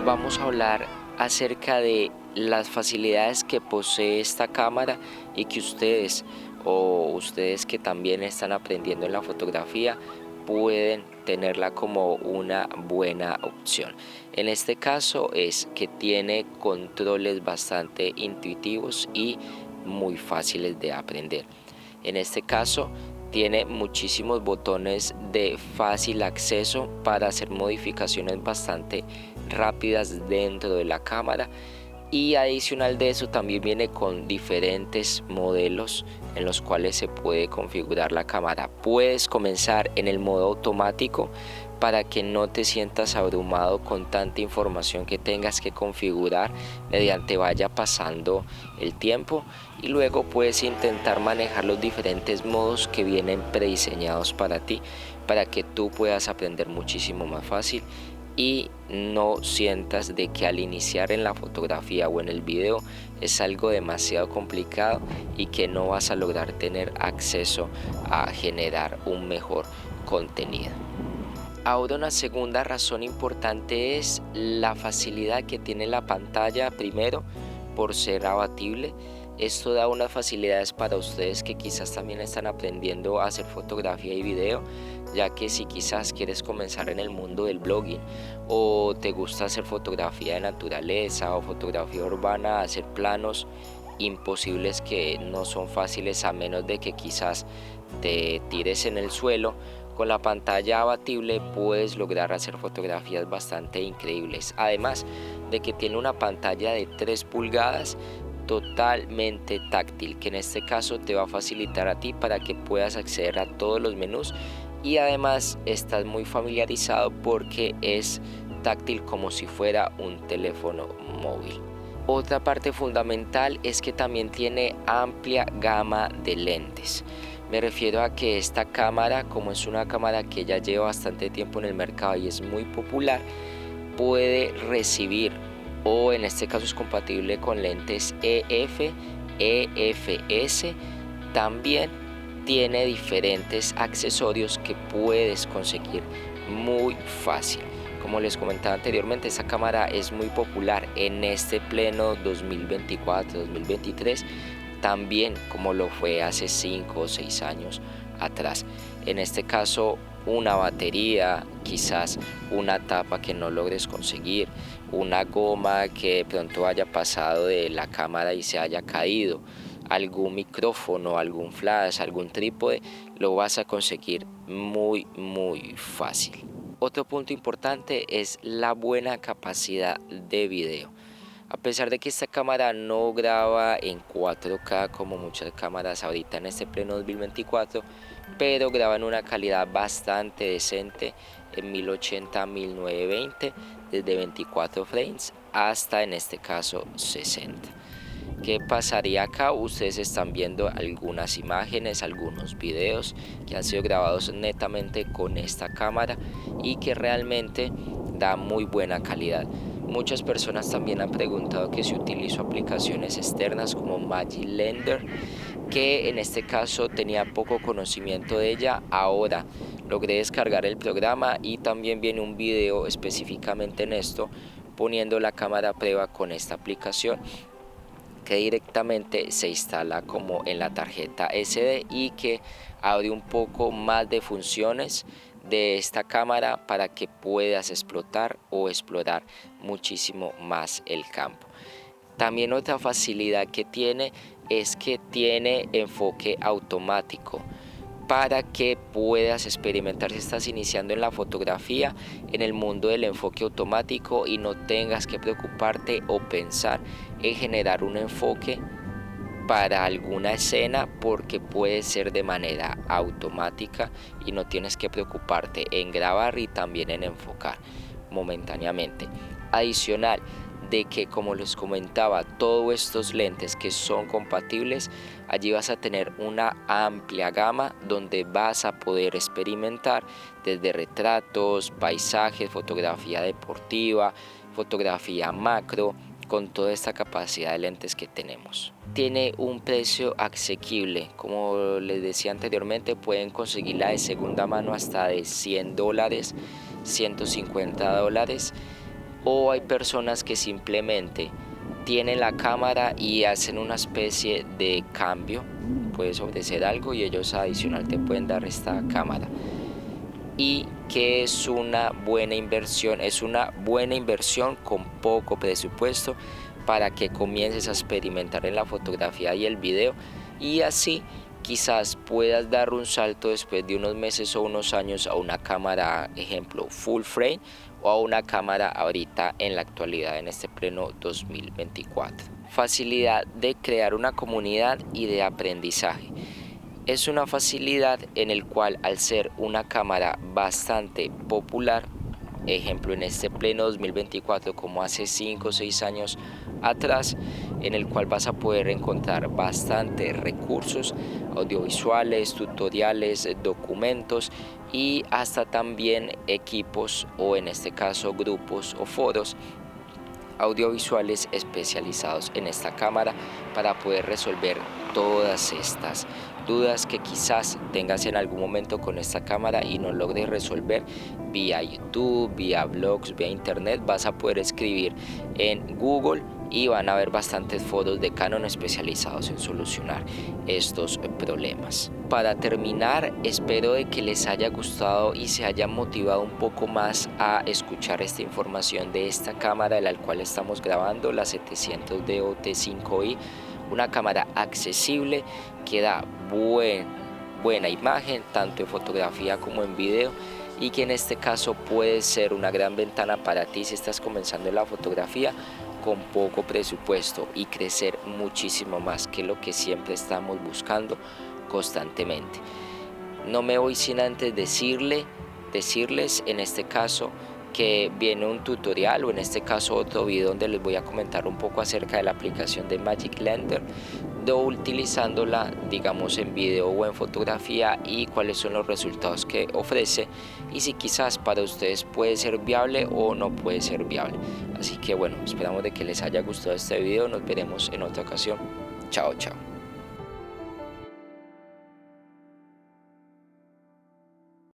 Vamos a hablar acerca de las facilidades que posee esta cámara y que ustedes que también están aprendiendo en la fotografía pueden tenerla como una buena opción. En este caso es que tiene controles bastante intuitivos y muy fáciles de aprender. En este caso tiene muchísimos botones de fácil acceso para hacer modificaciones bastante rápidas dentro de la cámara, y adicional de eso también viene con diferentes modelos en los cuales se puede configurar la cámara. Puedes comenzar en el modo automático para que no te sientas abrumado con tanta información que tengas que configurar mediante vaya pasando el tiempo, y luego puedes intentar manejar los diferentes modos que vienen prediseñados para ti, para que tú puedas aprender muchísimo más fácil y no sientas de que al iniciar en la fotografía o en el video es algo demasiado complicado y que no vas a lograr tener acceso a generar un mejor contenido. Ahora, una segunda razón importante es la facilidad que tiene la pantalla, primero por ser abatible. Esto da unas facilidades para ustedes que quizás también están aprendiendo a hacer fotografía y video, ya que si quizás quieres comenzar en el mundo del blogging o te gusta hacer fotografía de naturaleza o fotografía urbana, hacer planos imposibles que no son fáciles a menos de que quizás te tires en el suelo, con la pantalla abatible puedes lograr hacer fotografías bastante increíbles. Además de que tiene una pantalla de 3 pulgadas totalmente táctil, que en este caso te va a facilitar a ti para que puedas acceder a todos los menús, y además estás muy familiarizado porque es táctil como si fuera un teléfono móvil. Otra parte fundamental es que también tiene amplia gama de lentes. Me refiero a que esta cámara, como es una cámara que ya lleva bastante tiempo en el mercado y es muy popular, puede recibir, o en este caso es compatible con lentes EF, EFS. También tiene diferentes accesorios que puedes conseguir muy fácil. Como les comentaba anteriormente, esta cámara es muy popular en este pleno 2024-2023, también como lo fue hace 5 o 6 años atrás. En este caso, una batería, quizás una tapa que no logres conseguir, una goma que de pronto haya pasado de la cámara y se haya caído, algún micrófono, algún flash, algún trípode, lo vas a conseguir muy fácil. Otro punto importante es la buena capacidad de video. A pesar de que esta cámara no graba en 4K como muchas cámaras ahorita en este pleno 2024, pero graba en una calidad bastante decente en 1080-1920 desde 24 frames hasta en este caso 60. ¿Qué pasaría acá? Ustedes están viendo algunas imágenes, algunos videos que han sido grabados netamente con esta cámara y que realmente da muy buena calidad. Muchas personas también han preguntado que si utilizo aplicaciones externas como Magic Blender, que en este caso tenía poco conocimiento de ella. Ahora logré descargar el programa y también viene un video específicamente en esto, poniendo la cámara a prueba con esta aplicación, que directamente se instala como en la tarjeta SD y que abre un poco más de funciones de esta cámara para que puedas explotar o explorar muchísimo más el campo. También otra facilidad que tiene es que tiene enfoque automático, para que puedas experimentar si estás iniciando en la fotografía en el mundo del enfoque automático y no tengas que preocuparte o pensar en generar un enfoque para alguna escena, porque puede ser de manera automática y no tienes que preocuparte en grabar y también en enfocar momentáneamente. Adicional de que, como les comentaba, todos estos lentes que son compatibles, allí vas a tener una amplia gama donde vas a poder experimentar desde retratos, paisajes, fotografía deportiva, fotografía macro, con toda esta capacidad de lentes que tenemos. Tiene un precio asequible, como les decía anteriormente, pueden conseguirla de segunda mano hasta de $100, $150, o hay personas que simplemente tienen la cámara y hacen una especie de cambio, puedes ofrecer algo y ellos adicional te pueden dar esta cámara, y que es una buena inversión con poco presupuesto para que comiences a experimentar en la fotografía y el video, y así quizás puedas dar un salto después de unos meses o unos años a una cámara, ejemplo, full frame, o a una cámara ahorita en la actualidad, en este pleno 2024. Facilidad de crear una comunidad y de aprendizaje. Es una facilidad en el cual, al ser una cámara bastante popular, ejemplo en este pleno 2024 como hace 5 o 6 años atrás, en el cual vas a poder encontrar bastantes recursos audiovisuales, tutoriales, documentos y hasta también equipos, o en este caso grupos o foros audiovisuales especializados en esta cámara, para poder resolver todas estas dudas que quizás tengas en algún momento con esta cámara y no logres resolver vía YouTube, vía blogs, vía internet. Vas a poder escribir en Google y van a haber bastantes foros de Canon especializados en solucionar estos problemas. Para terminar, espero de que les haya gustado y se hayan motivado un poco más a escuchar esta información de esta cámara de la cual estamos grabando, la 700D T5i, una cámara accesible que da buena imagen tanto en fotografía como en video, y que en este caso puede ser una gran ventana para ti si estás comenzando en la fotografía con poco presupuesto y crecer muchísimo más, que es lo que siempre estamos buscando constantemente. No me voy sin antes decirles en este caso que viene un tutorial, o en este caso otro video, donde les voy a comentar un poco acerca de la aplicación de Magic Lantern, utilizándola digamos en video o en fotografía, y cuáles son los resultados que ofrece, y si quizás para ustedes puede ser viable o no puede ser viable. Así que bueno, esperamos de que les haya gustado este video. Nos veremos en otra ocasión. Chao, chao.